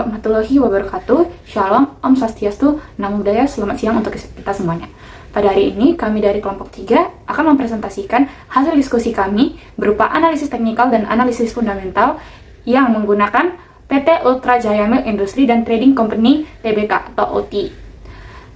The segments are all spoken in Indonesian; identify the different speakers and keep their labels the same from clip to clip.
Speaker 1: warahmatullahi wabarakatuh. Shalom, Om Swastiastu, Namo Buddhaya, selamat siang untuk kita semuanya. Pada hari ini, kami dari kelompok 3 akan mempresentasikan hasil diskusi kami berupa analisis teknikal dan analisis fundamental yang menggunakan PT Ultra Jaya Milk Industry dan Trading Company Tbk atau OT.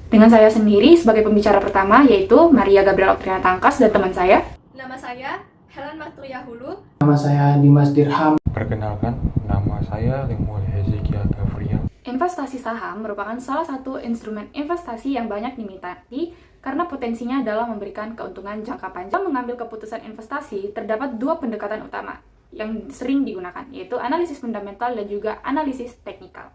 Speaker 1: Dengan saya sendiri sebagai pembicara pertama, yaitu Maria Gabriela Oktrina Tangkas dan teman saya.
Speaker 2: Nama saya Helen Marturia Hulu.
Speaker 3: Nama saya Dimas Dirham.
Speaker 4: Perkenalkan, nama saya Lemuel Hezekiah Gavriel.
Speaker 1: Investasi saham merupakan salah satu instrumen investasi yang banyak diminati karena potensinya dalam memberikan keuntungan jangka panjang. Mengambil keputusan investasi, terdapat dua pendekatan utama yang sering digunakan, yaitu analisis fundamental dan juga analisis teknikal.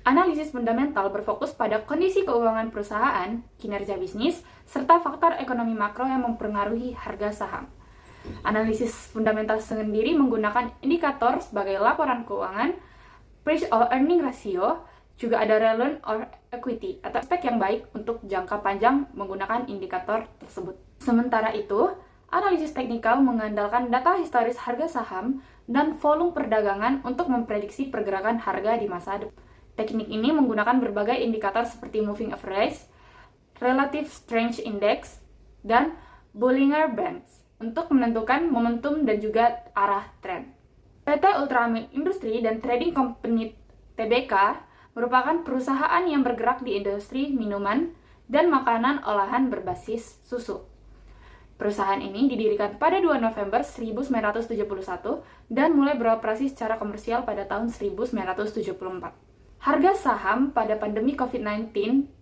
Speaker 1: Analisis fundamental berfokus pada kondisi keuangan perusahaan, kinerja bisnis, serta faktor ekonomi makro yang mempengaruhi harga saham. Analisis fundamental sendiri menggunakan indikator sebagai laporan keuangan, price or earning ratio, juga ada return or equity atau aspek yang baik untuk jangka panjang menggunakan indikator tersebut. Sementara itu, analisis teknikal mengandalkan data historis harga saham dan volume perdagangan untuk memprediksi pergerakan harga di masa depan. Teknik ini menggunakan berbagai indikator seperti moving average, relative strength index, dan Bollinger Bands untuk menentukan momentum dan juga arah tren. PT Ultra Milk Industry dan Trading Company Tbk merupakan perusahaan yang bergerak di industri minuman dan makanan olahan berbasis susu. Perusahaan ini didirikan pada 2 November 1971 dan mulai beroperasi secara komersial pada tahun 1974. Harga saham pada pandemi COVID-19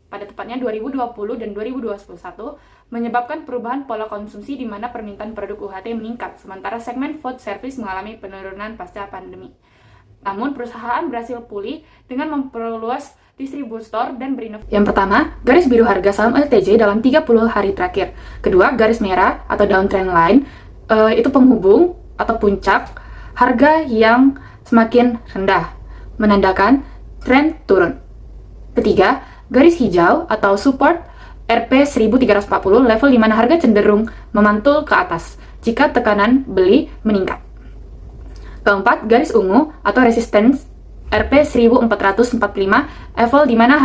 Speaker 1: pada tepatnya 2020 dan 2021 menyebabkan perubahan pola konsumsi di mana permintaan produk UHT meningkat, sementara segmen food service mengalami penurunan pasca pandemi. Namun, perusahaan berhasil pulih dengan memperluas distributor dan berinovasi. Yang pertama, garis biru harga saham LTJ dalam 30 hari terakhir. Kedua, garis merah atau downtrend line, itu penghubung atau puncak harga yang semakin rendah, menandakan tren turun. Ketiga, garis hijau atau support Rp 1340, level di mana harga cenderung memantul ke atas jika tekanan beli meningkat. Keempat, garis ungu atau resistance Rp 1445, level di mana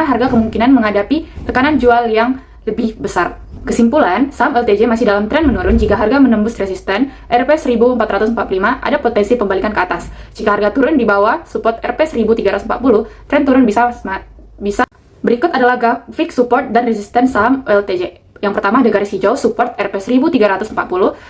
Speaker 1: harga kemungkinan menghadapi tekanan jual yang lebih besar. Kesimpulan, saham LTJ masih dalam tren menurun. Jika harga menembus resisten Rp 1445, ada potensi pembalikan ke atas. Jika harga turun di bawah support Rp 1340, tren turun bisa. Berikut adalah grafik support dan resisten saham LTJ. Yang pertama ada garis hijau, support Rp 1340,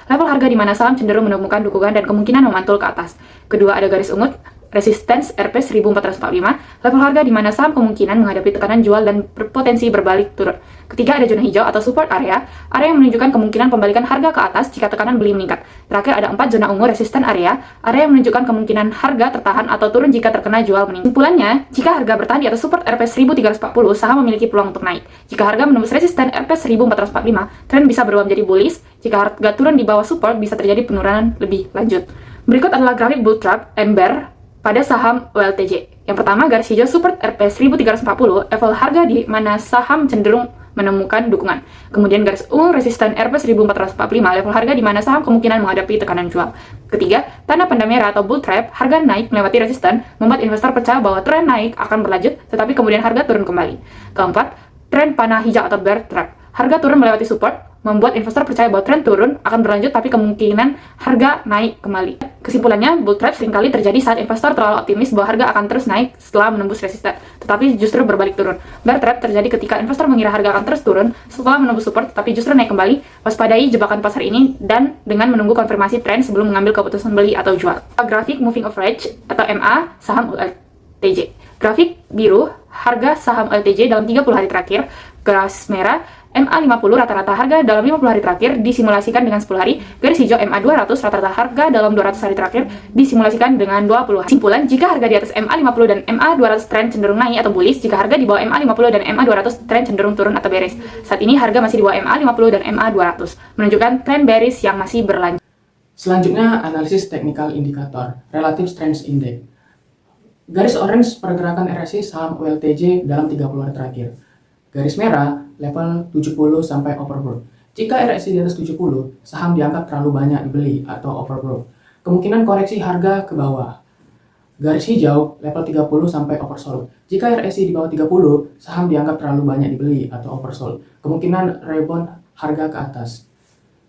Speaker 1: level harga di mana saham cenderung menemukan dukungan dan kemungkinan memantul ke atas. Kedua ada garis ungu, resistance Rp 1445, level harga di mana saham kemungkinan menghadapi tekanan jual dan berpotensi berbalik turun. Ketiga ada zona hijau atau support area yang menunjukkan kemungkinan pembalikan harga ke atas jika tekanan beli meningkat. Terakhir ada 4 zona ungu resisten area yang menunjukkan kemungkinan harga tertahan atau turun jika terkena jual meningkat. Kesimpulannya, jika harga bertahan di atas support Rp 1340, saham memiliki peluang untuk naik. Jika harga menembus resisten Rp 1445, tren bisa berubah menjadi bullish. Jika harga turun di bawah support, bisa terjadi penurunan lebih lanjut. Berikut adalah grafik bull trap and bear pada saham ULTJ. Yang pertama, garis hijau support Rp 1340, level harga di mana saham cenderung menemukan dukungan. Kemudian garis ungu resisten Rp 1445, level harga di mana saham kemungkinan menghadapi tekanan jual. Ketiga, tanda panda merah atau bull trap, harga naik melewati resisten, membuat investor percaya bahwa tren naik akan berlanjut, tetapi kemudian harga turun kembali. Keempat, tren panah hijau atau bear trap, harga turun melewati support, membuat investor percaya bahwa tren turun akan berlanjut tapi kemungkinan harga naik kembali. Kesimpulannya, bull trap seringkali terjadi saat investor terlalu optimis bahwa harga akan terus naik setelah menembus resisten, tetapi justru berbalik turun. Bear trap terjadi ketika investor mengira harga akan terus turun setelah menembus support tapi justru naik kembali. Waspadai jebakan pasar ini dan dengan menunggu konfirmasi tren sebelum mengambil keputusan beli atau jual. Grafik moving average atau MA saham LTJ. Grafik biru harga saham LTJ dalam 30 hari terakhir. Garis merah MA50 rata-rata harga dalam 50 hari terakhir disimulasikan dengan 10 hari. Garis hijau MA200 rata-rata harga dalam 200 hari terakhir disimulasikan dengan 20 hari. Kesimpulan, jika harga di atas MA50 dan MA200 tren cenderung naik atau bullish, jika harga di bawah MA50 dan MA200 tren cenderung turun atau bearish. Saat ini harga masih di bawah MA50 dan MA200, menunjukkan tren bearish yang masih berlanjut.
Speaker 3: Selanjutnya, analisis teknikal indikator, Relative Strength Index. Garis orange pergerakan RSI saham ULTJ dalam 30 hari terakhir. Garis merah, level 70 sampai overbought. Jika RSI di atas 70, saham dianggap terlalu banyak dibeli atau overbought. Kemungkinan koreksi harga ke bawah. Garis hijau level 30 sampai oversold. Jika RSI di bawah 30, saham dianggap terlalu banyak dibeli atau oversold. Kemungkinan rebound harga ke atas.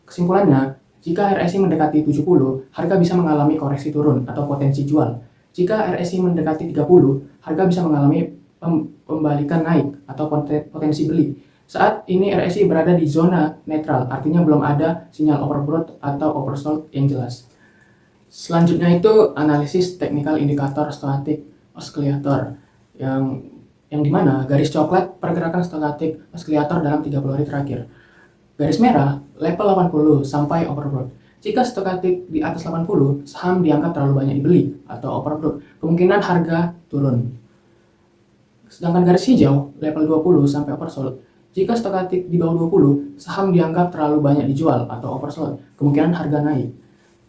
Speaker 3: Kesimpulannya, jika RSI mendekati 70, harga bisa mengalami koreksi turun atau potensi jual. Jika RSI mendekati 30, harga bisa mengalami pembalikan naik atau potensi beli. Saat ini RSI berada di zona netral, artinya belum ada sinyal overbought atau oversold yang jelas. Selanjutnya itu analisis technical indikator stochastic oscillator yang dimana garis coklat pergerakan stochastic oscillator dalam 30 hari terakhir. Garis merah level 80 sampai overbought. Jika stochastic di atas 80, saham dianggap terlalu banyak dibeli atau overbought. Kemungkinan harga turun. Sedangkan garis hijau level 20 sampai oversold. Jika stochastic di bawah 20, saham dianggap terlalu banyak dijual atau oversold. Kemungkinan harga naik.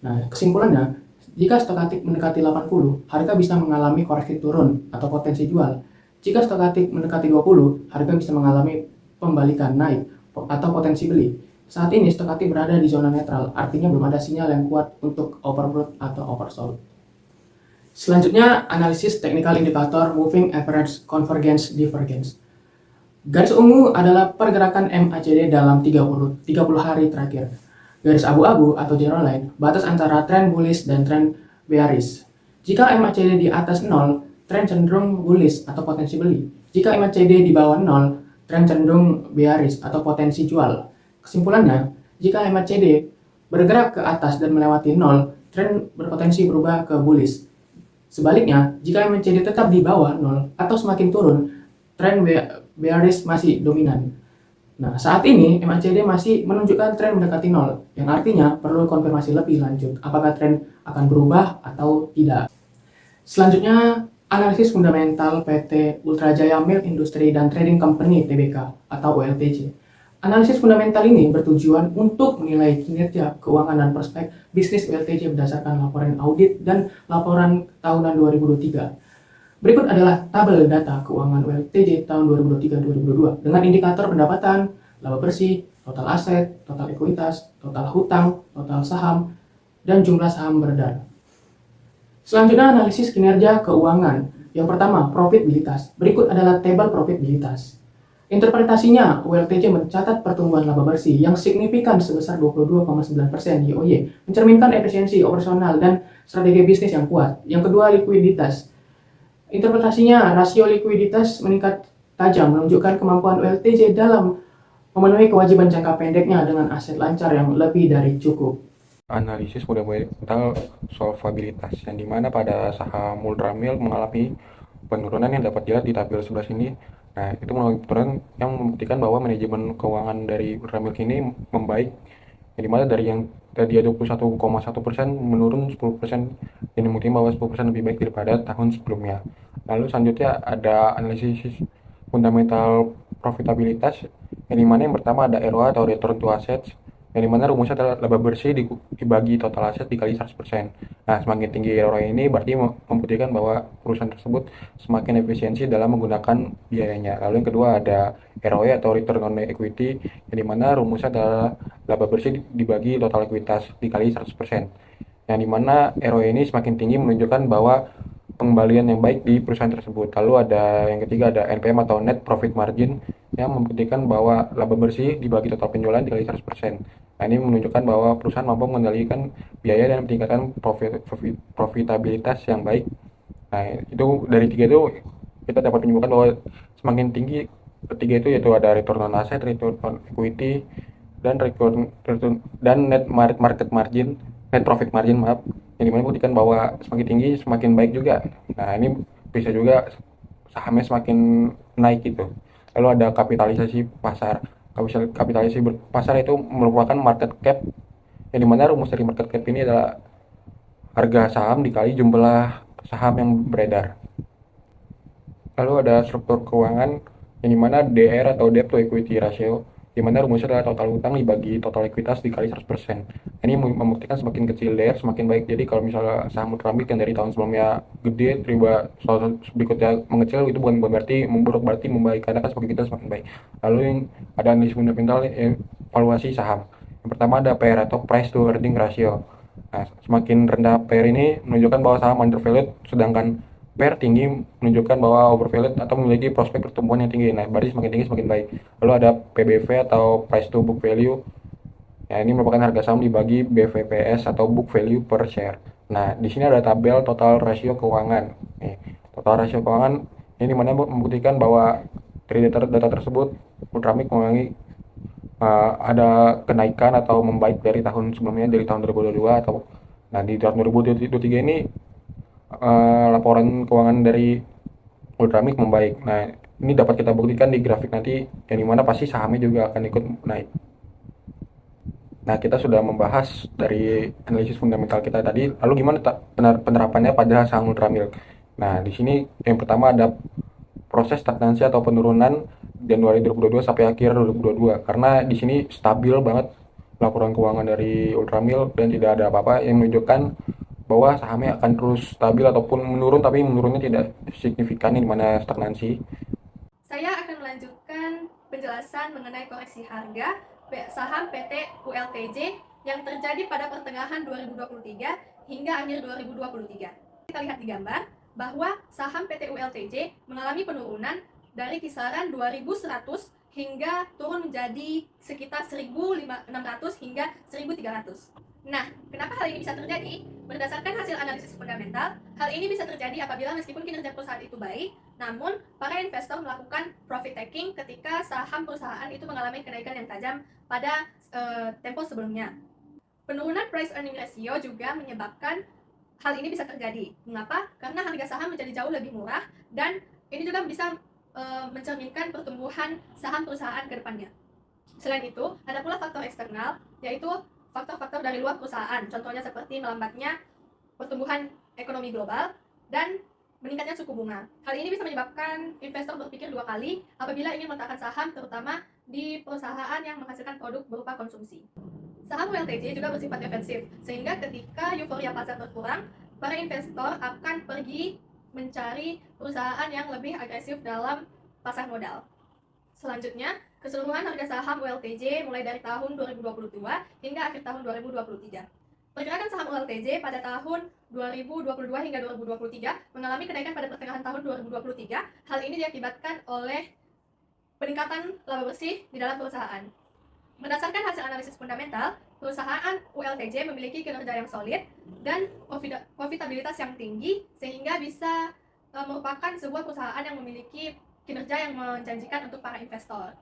Speaker 3: Nah, kesimpulannya, jika stochastic mendekati 80, harga bisa mengalami koreksi turun atau potensi jual. Jika stochastic mendekati 20, harga bisa mengalami pembalikan naik atau potensi beli. Saat ini stochastic berada di zona netral, artinya belum ada sinyal yang kuat untuk overbought atau oversold. Selanjutnya, analisis technical indikator moving average convergence divergence. Garis ungu adalah pergerakan MACD dalam 30 hari terakhir. Garis abu-abu atau zero line, batas antara tren bullish dan tren bearish. Jika MACD di atas 0, tren cenderung bullish atau potensi beli. Jika MACD di bawah 0, tren cenderung bearish atau potensi jual. Kesimpulannya, jika MACD bergerak ke atas dan melewati 0, tren berpotensi berubah ke bullish. Sebaliknya, jika MACD tetap di bawah 0 atau semakin turun, tren bearish masih dominan. Nah, saat ini MACD masih menunjukkan tren mendekati 0, yang artinya perlu konfirmasi lebih lanjut apakah tren akan berubah atau tidak. Selanjutnya, analisis fundamental PT Ultrajaya Milk Industry dan Trading Company Tbk atau ULTJ. Analisis fundamental ini bertujuan untuk menilai kinerja keuangan dan prospek bisnis ULTJ berdasarkan laporan audit dan laporan tahunan 2023. Berikut adalah tabel data keuangan ULTJ tahun 2023-2022 dengan indikator pendapatan, laba bersih, total aset, total ekuitas, total hutang, total saham, dan jumlah saham beredar. Selanjutnya analisis kinerja keuangan. Yang pertama, profitabilitas. Berikut adalah tabel profitabilitas. Interpretasinya, ULTJ mencatat pertumbuhan laba bersih yang signifikan sebesar 22,9% YoY, mencerminkan efisiensi operasional dan strategi bisnis yang kuat. Yang kedua, likuiditas. Interpretasinya, rasio likuiditas meningkat tajam, menunjukkan kemampuan ULTJ dalam memenuhi kewajiban jangka pendeknya dengan aset lancar yang lebih dari cukup.
Speaker 4: Analisis fundamental solvabilitas, yang dimana pada saham Ultramilk mengalami penurunan yang dapat dilihat di tabel sebelah sini. Nah, itu mengalami penurunan yang membuktikan bahwa manajemen keuangan dari Ultramilk ini membaik, yang dimana dari yang tadi 21,1% menurun 10%, yang membuktikan bahwa 10% lebih baik daripada tahun sebelumnya. Lalu selanjutnya ada analisis fundamental profitabilitas, yang dimana yang pertama ada ROA atau return to assets, yang dimana rumusnya adalah laba bersih dibagi total aset dikali 100%. Nah, semakin tinggi ROA ini berarti membuktikan bahwa perusahaan tersebut semakin efisiensi dalam menggunakan biayanya. Lalu yang kedua ada ROE atau return on equity, yang dimana rumusnya adalah laba bersih dibagi total ekuitas dikali 100%. Yang dimana ROE ini semakin tinggi menunjukkan bahwa pengembalian yang baik di perusahaan tersebut. Lalu ada yang ketiga ada NPM atau net profit margin, yang membuktikan bahwa laba bersih dibagi total penjualan dikali 100%. Nah, ini menunjukkan bahwa perusahaan mampu mengendalikan biaya dan meningkatkan profitabilitas yang baik. Nah, itu dari tiga itu kita dapat menyebutkan bahwa semakin tinggi ketiga itu yaitu ada return on asset, return on equity, dan net market margin, net profit margin, yang dimana membuktikan bahwa semakin tinggi semakin baik juga. Nah, ini bisa juga sahamnya semakin naik gitu. Lalu ada kapitalisasi pasar. Kapitalisasi pasar itu merupakan market cap, yang dimana rumus dari market cap ini adalah harga saham dikali jumlah saham yang beredar. Lalu ada struktur keuangan, yang dimana DR atau debt to equity ratio, di mana rumusnya adalah total utang dibagi total ekuitas dikali 100%. Ini membuktikan semakin kecil DR semakin baik. Jadi kalau misalnya saham Ultramilk yang dari tahun sebelumnya gede, tiba tahun berikutnya mengecil, itu bukan berarti memburuk, berarti membaik, karena kan semakin kita semakin baik. Lalu yang ada analisis fundamental evaluasi saham. Yang pertama ada PR atau price to earning ratio. Nah, semakin rendah pair ini menunjukkan bahwa saham undervalued, sedangkan pair tinggi menunjukkan bahwa overvalued atau memiliki prospek pertumbuhan yang tinggi. Nah, berarti semakin tinggi semakin baik. Lalu ada PBV atau price to book value. Ya, ini merupakan harga saham dibagi BVPS atau book value per share. Nah, di sini ada tabel total rasio keuangan. Nih, total rasio keuangan ini dimana membuktikan bahwa dari data tersebut Ultramik mengalami ada kenaikan atau membaik dari tahun sebelumnya, dari tahun 2022 atau nah di tahun 2023 ini laporan keuangan dari Ultramik membaik. Nah, ini dapat kita buktikan di grafik nanti yang dimana pasti sahamnya juga akan ikut naik. Nah, kita sudah membahas dari analisis fundamental kita tadi, lalu gimana penerapannya pada saham Ultramilk. Nah, di sini yang pertama ada proses stagnansi atau penurunan Januari 2022 sampai akhir 2022, karena di sini stabil banget laporan keuangan dari Ultramilk dan tidak ada apa-apa yang menunjukkan bahwa sahamnya akan terus stabil ataupun menurun, tapi menurunnya tidak signifikan di mana stagnansi.
Speaker 2: Saya akan melanjutkan penjelasan mengenai koreksi harga saham PT ULTJ yang terjadi pada pertengahan 2023 hingga akhir 2023. Kita lihat di gambar bahwa saham PT ULTJ mengalami penurunan dari kisaran 2.100 hingga turun menjadi sekitar 1.600 hingga 1.300. Nah, kenapa hal ini bisa terjadi? Berdasarkan hasil analisis fundamental, hal ini bisa terjadi apabila meskipun kinerja perusahaan itu baik, namun para investor melakukan profit taking ketika saham perusahaan itu mengalami kenaikan yang tajam pada tempo sebelumnya. Penurunan price earning ratio juga menyebabkan hal ini bisa terjadi. Mengapa? Karena harga saham menjadi jauh lebih murah dan ini juga bisa mencerminkan pertumbuhan saham perusahaan ke depannya. Selain itu, ada pula faktor eksternal, yaitu faktor-faktor dari luar perusahaan, contohnya seperti melambatnya pertumbuhan ekonomi global dan meningkatnya suku bunga. Hal ini bisa menyebabkan investor berpikir dua kali apabila ingin meletakkan saham, terutama di perusahaan yang menghasilkan produk berupa konsumsi. Saham ULTJ juga bersifat defensif, sehingga ketika euforia pasar berkurang, para investor akan pergi mencari perusahaan yang lebih agresif dalam pasar modal. Selanjutnya, keseluruhan harga saham ULTJ mulai dari tahun 2022 hingga akhir tahun 2023. Pergerakan saham ULTJ pada tahun 2022 hingga 2023 mengalami kenaikan pada pertengahan tahun 2023. Hal ini diakibatkan oleh peningkatan laba bersih di dalam perusahaan. Berdasarkan hasil analisis fundamental, perusahaan ULTJ memiliki kinerja yang solid dan profitabilitas yang tinggi sehingga bisa merupakan sebuah perusahaan yang memiliki kinerja yang menjanjikan untuk para investor.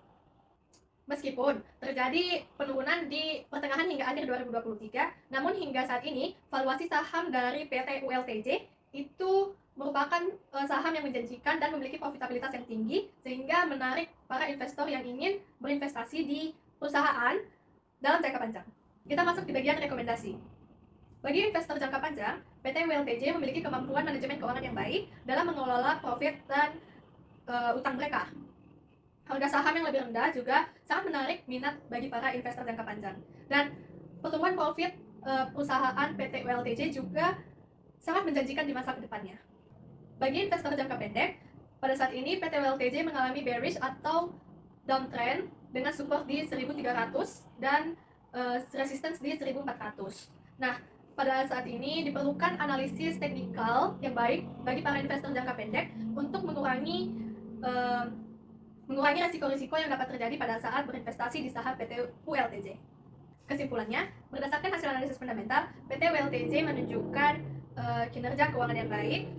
Speaker 2: Meskipun terjadi penurunan di pertengahan hingga akhir 2023, namun hingga saat ini valuasi saham dari PT ULTJ itu merupakan saham yang menjanjikan dan memiliki profitabilitas yang tinggi sehingga menarik para investor yang ingin berinvestasi di perusahaan dalam jangka panjang. Kita masuk di bagian rekomendasi. Bagi investor jangka panjang, PT ULTJ memiliki kemampuan manajemen keuangan yang baik dalam mengelola profit dan utang mereka. Harga saham yang lebih rendah juga sangat menarik minat bagi para investor jangka panjang. Dan pertumbuhan profit perusahaan PT ULTJ juga sangat menjanjikan di masa kedepannya. Bagi investor jangka pendek, pada saat ini PT ULTJ mengalami bearish atau downtrend dengan support di 1.300 dan resistance di 1.400. Nah, pada saat ini diperlukan analisis teknikal yang baik bagi para investor jangka pendek untuk mengurangi risiko-risiko yang dapat terjadi pada saat berinvestasi di saham PT ULTJ. Kesimpulannya, berdasarkan hasil analisis fundamental, PT ULTJ menunjukkan kinerja keuangan yang baik,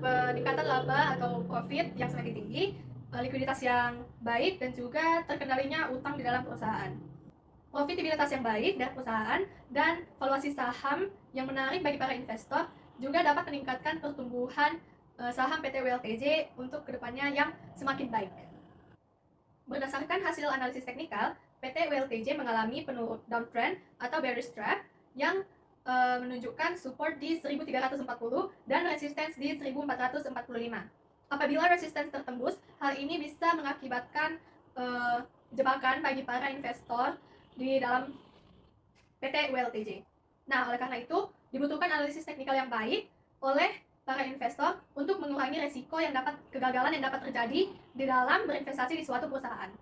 Speaker 2: peningkatan laba atau profit yang semakin tinggi, likuiditas yang baik, dan juga terkendalinya utang di dalam perusahaan. Profitabilitas yang baik dari perusahaan dan valuasi saham yang menarik bagi para investor juga dapat meningkatkan pertumbuhan saham PT ULTJ untuk kedepannya yang semakin baik. Berdasarkan hasil analisis teknikal, PT ULTJ mengalami downtrend atau bearish trap yang menunjukkan support di 1.340 dan resistance di 1.445. Apabila resistance tertembus, hal ini bisa mengakibatkan jebakan bagi para investor di dalam PT ULTJ. Nah, oleh karena itu, dibutuhkan analisis teknikal yang baik oleh para investor untuk mengurangi resiko kegagalan yang dapat terjadi di dalam berinvestasi di suatu perusahaan.